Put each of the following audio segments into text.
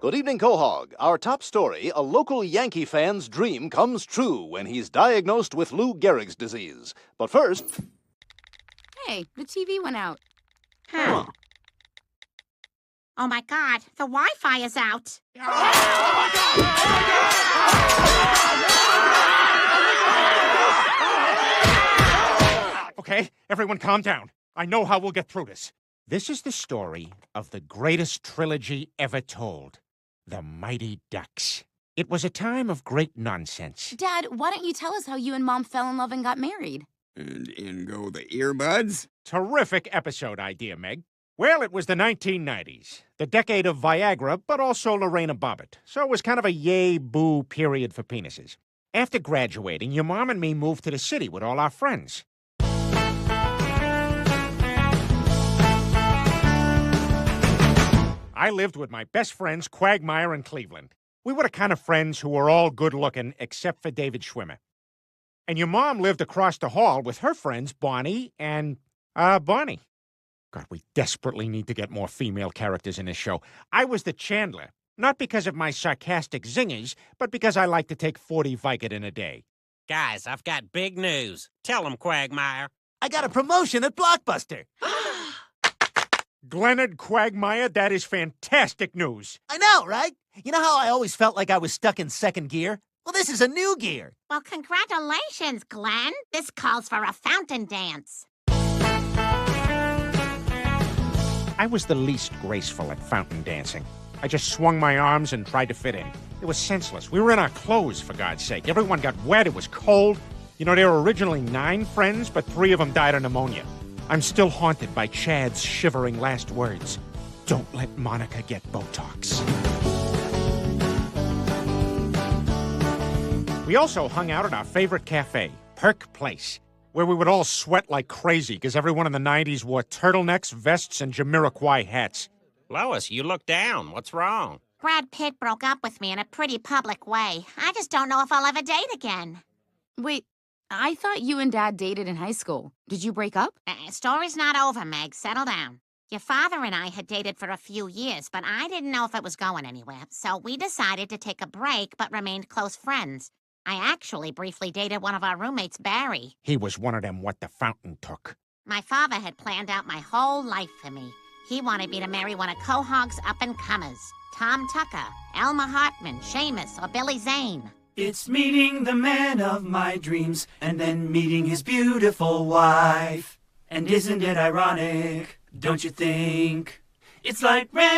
Good evening, Quahog. Our top story, a local Yankee fan's dream comes true when he's diagnosed with Lou Gehrig's disease. But first... Hey, the TV went out. Huh. Oh my God, the Wi-Fi is out. Okay, everyone calm down. I know how we'll get through this. This is the story of the greatest trilogy ever told. The Mighty Ducks. It was a time of great nonsense. Dad, why don't you tell us how you and Mom fell in love and got married? And in go the earbuds? Terrific episode idea, Meg. Well, it was the 1990s, the decade of Viagra, but also Lorena Bobbitt. So it was kind of a yay-boo period for penises. After graduating, your mom and me moved to the city with all our friends. I lived with my best friends, Quagmire and Cleveland. We were the kind of friends who were all good-looking, except for David Schwimmer. And your mom lived across the hall with her friends, Bonnie and, Bonnie. God, we desperately need to get more female characters in this show. I was the Chandler, not because of my sarcastic zingers, but because I like to take 40 Vicodin a day. Guys, I've got big news. Tell them, Quagmire. I got a promotion at Blockbuster. Glennard Quagmire, that is fantastic news. I know, right? You know how I always felt like I was stuck in second gear? Well, this is a new gear. Well, congratulations, Glenn. This calls for a fountain dance. I was the least graceful at fountain dancing. I just swung my arms and tried to fit in. It was senseless. We were in our clothes, for God's sake. Everyone got wet. It was cold. You know, there were originally 9 friends, but 3 of them died of pneumonia. I'm still haunted by Chad's shivering last words. Don't let Monica get Botox. We also hung out at our favorite cafe, Perk Place, where we would all sweat like crazy because everyone in the 90s wore turtlenecks, vests, and Jamiroquai hats. Lois, you look down. What's wrong? Brad Pitt broke up with me in a pretty public way. I just don't know if I'll ever date again. Wait, I thought you and Dad dated in high school. Did you break up? Story's not over, Meg. Settle down. Your father and I had dated for a few years, but I didn't know if it was going anywhere. So we decided to take a break, but remained close friends. I actually briefly dated one of our roommates, Barry. He was one of them what the fountain took. My father had planned out my whole life for me. He wanted me to marry one of Quahog's up-and-comers. Tom Tucker, Elmer Hartman, Seamus, or Billy Zane. It's meeting the man of my dreams, and then meeting his beautiful wife. And isn't it ironic, don't you think? It's like rain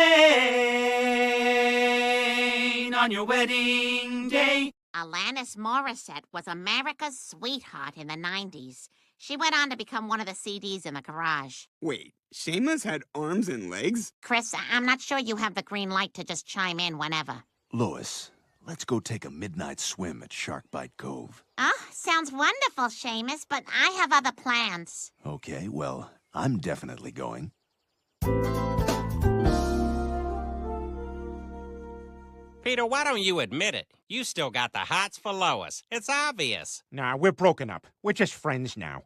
on your wedding day. Alanis Morissette was America's sweetheart in the 90s. She went on to become one of the CDs in the garage. Wait, Seamus had arms and legs? Chris, I'm not sure you have the green light to just chime in whenever. Lois, let's go take a midnight swim at Sharkbite Cove. Oh, sounds wonderful, Seamus, but I have other plans. Okay, well, I'm definitely going. Peter, why don't you admit it? You still got the hots for Lois. It's obvious. Nah, we're broken up. We're just friends now.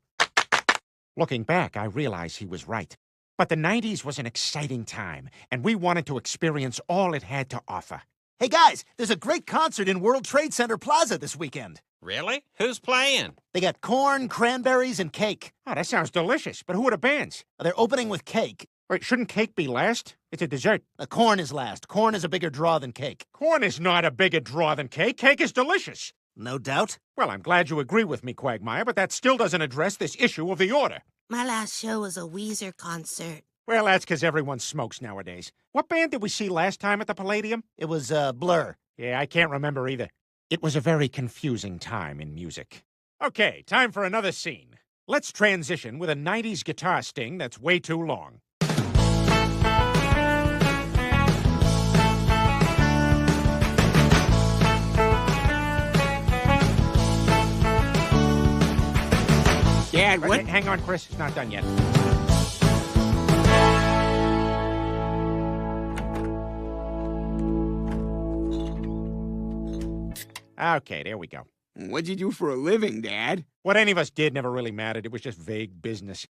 Looking back, I realize he was right. But the 90s was an exciting time, and we wanted to experience all it had to offer. Hey, guys, there's a great concert in World Trade Center Plaza this weekend. Really? Who's playing? They got corn, cranberries, and cake. Oh, that sounds delicious. But who are the bands? They're opening with cake. Wait, shouldn't cake be last? It's a dessert. Corn is last. Corn is a bigger draw than cake. Corn is not a bigger draw than cake. Cake is delicious. No doubt. Well, I'm glad you agree with me, Quagmire, but that still doesn't address this issue of the order. My last show was a Weezer concert. Well, that's because everyone smokes nowadays. What band did we see last time at the Palladium? It was, Blur. Yeah, I can't remember either. It was a very confusing time in music. Okay, time for another scene. Let's transition with a 90s guitar sting that's way too long. Dad, what? Hang on, Chris. It's not done yet. Okay, there we go. What'd you do for a living, Dad? What any of us did never really mattered. It was just vague business.